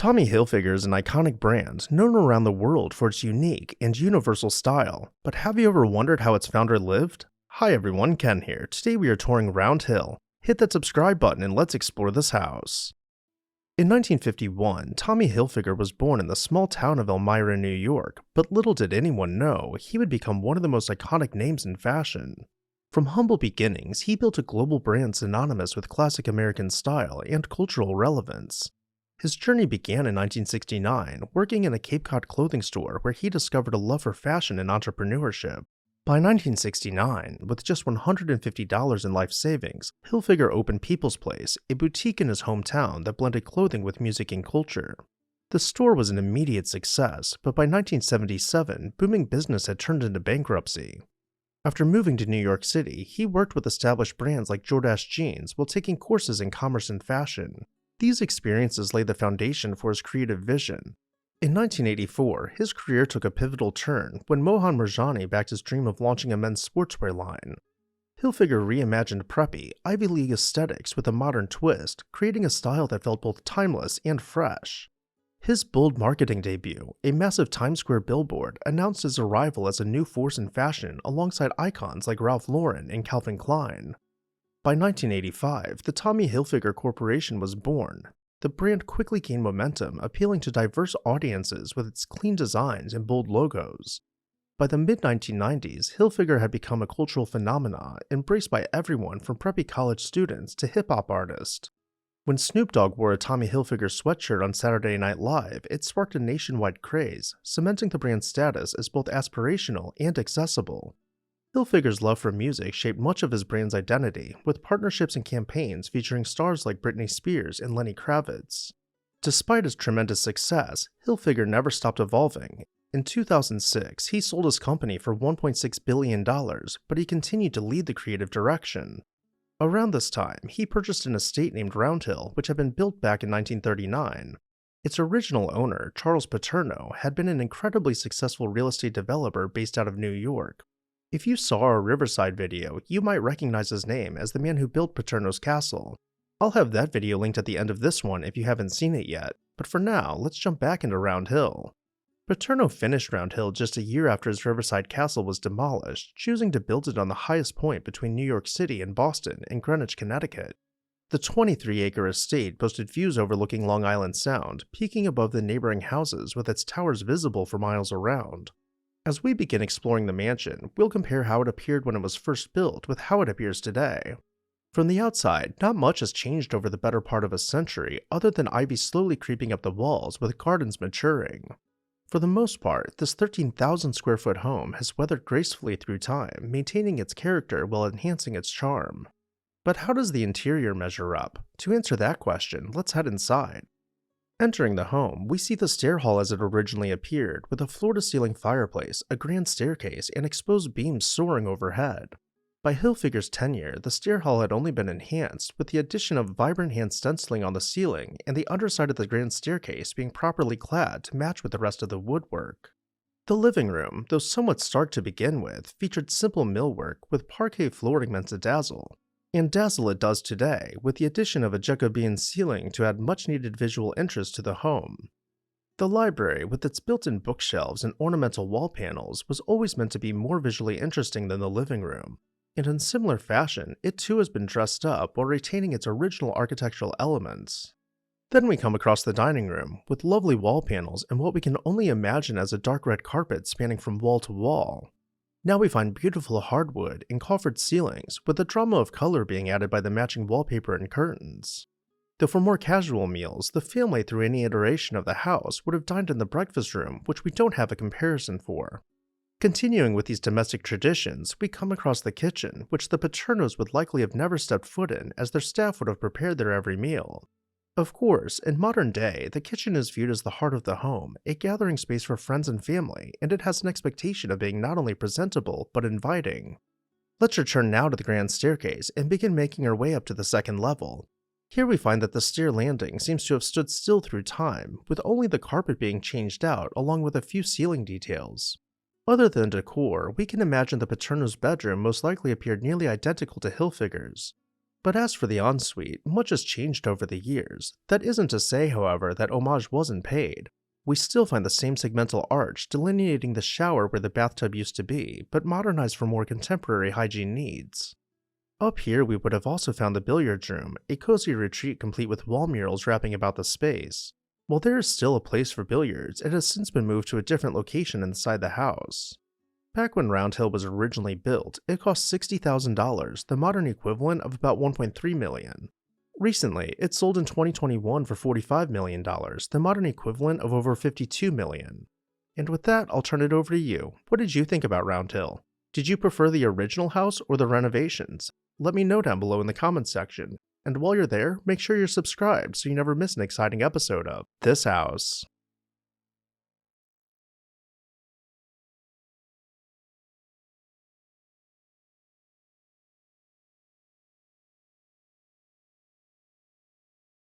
Tommy Hilfiger is an iconic brand known around the world for its unique and universal style, but have you ever wondered how its founder lived? Hi everyone, Ken here. Today we are touring Round Hill. Hit that subscribe button and let's explore this house. In 1951, Tommy Hilfiger was born in the small town of Elmira, New York, but little did anyone know he would become one of the most iconic names in fashion. From humble beginnings, he built a global brand synonymous with classic American style and cultural relevance. His journey began in 1969, working in a Cape Cod clothing store where he discovered a love for fashion and entrepreneurship. By 1969, with just $150 in life savings, Hilfiger opened People's Place, a boutique in his hometown that blended clothing with music and culture. The store was an immediate success, but by 1977, booming business had turned into bankruptcy. After moving to New York City, he worked with established brands like Jordache jeans while taking courses in commerce and fashion. These experiences laid the foundation for his creative vision. In 1984, his career took a pivotal turn when Mohan Mirjani backed his dream of launching a men's sportswear line. Hilfiger reimagined preppy, Ivy League aesthetics with a modern twist, creating a style that felt both timeless and fresh. His bold marketing debut, a massive Times Square billboard, announced his arrival as a new force in fashion alongside icons like Ralph Lauren and Calvin Klein. By 1985, the Tommy Hilfiger Corporation was born. The brand quickly gained momentum, appealing to diverse audiences with its clean designs and bold logos. By the mid-1990s, Hilfiger had become a cultural phenomenon, embraced by everyone from preppy college students to hip-hop artists. When Snoop Dogg wore a Tommy Hilfiger sweatshirt on Saturday Night Live, it sparked a nationwide craze, cementing the brand's status as both aspirational and accessible. Hilfiger's love for music shaped much of his brand's identity, with partnerships and campaigns featuring stars like Britney Spears and Lenny Kravitz. Despite his tremendous success, Hilfiger never stopped evolving. In 2006, he sold his company for $1.6 billion, but he continued to lead the creative direction. Around this time, he purchased an estate named Round Hill, which had been built back in 1939. Its original owner, Charles Paterno, had been an incredibly successful real estate developer based out of New York. If you saw our Riverside video, you might recognize his name as the man who built Paterno's castle. I'll have that video linked at the end of this one if you haven't seen it yet, but for now, let's jump back into Round Hill. Paterno finished Round Hill just a year after his Riverside castle was demolished, choosing to build it on the highest point between New York City and Boston in Greenwich, Connecticut. The 23-acre estate boasted views overlooking Long Island Sound, peaking above the neighboring houses with its towers visible for miles around. As we begin exploring the mansion, we'll compare how it appeared when it was first built with how it appears today. From the outside, not much has changed over the better part of a century other than ivy slowly creeping up the walls with gardens maturing. For the most part, this 13,000 square foot home has weathered gracefully through time, maintaining its character while enhancing its charm. But how does the interior measure up? To answer that question, let's head inside. Entering the home, we see the stair hall as it originally appeared, with a floor-to-ceiling fireplace, a grand staircase, and exposed beams soaring overhead. By Hilfiger's tenure, the stair hall had only been enhanced, with the addition of vibrant hand stenciling on the ceiling and the underside of the grand staircase being properly clad to match with the rest of the woodwork. The living room, though somewhat stark to begin with, featured simple millwork with parquet flooring meant to dazzle. And dazzle it does today, with the addition of a Jacobean ceiling to add much-needed visual interest to the home. The library, with its built-in bookshelves and ornamental wall panels, was always meant to be more visually interesting than the living room, and in similar fashion, it too has been dressed up while retaining its original architectural elements. Then we come across the dining room, with lovely wall panels and what we can only imagine as a dark red carpet spanning from wall to wall. Now we find beautiful hardwood and coffered ceilings, with the drama of color being added by the matching wallpaper and curtains. Though for more casual meals, the family through any iteration of the house would have dined in the breakfast room, which we don't have a comparison for. Continuing with these domestic traditions, we come across the kitchen, which the Paternos would likely have never stepped foot in as their staff would have prepared their every meal. Of course, in modern day, the kitchen is viewed as the heart of the home, a gathering space for friends and family, and it has an expectation of being not only presentable, but inviting. Let's return now to the grand staircase and begin making our way up to the second level. Here we find that the stair landing seems to have stood still through time, with only the carpet being changed out along with a few ceiling details. Other than decor, we can imagine the Paterno's bedroom most likely appeared nearly identical to Hilfiger's. But as for the ensuite, much has changed over the years. That isn't to say, however, that homage wasn't paid. We still find the same segmental arch delineating the shower where the bathtub used to be, but modernized for more contemporary hygiene needs. Up here we would have also found the billiards room, a cozy retreat complete with wall murals wrapping about the space. While there is still a place for billiards, it has since been moved to a different location inside the house. Back when Round Hill was originally built, it cost $60,000, the modern equivalent of about $1.3 million. Recently, it sold in 2021 for $45 million, the modern equivalent of over $52 million. And with that, I'll turn it over to you. What did you think about Round Hill? Did you prefer the original house or the renovations? Let me know down below in the comments section. And while you're there, make sure you're subscribed so you never miss an exciting episode of This House.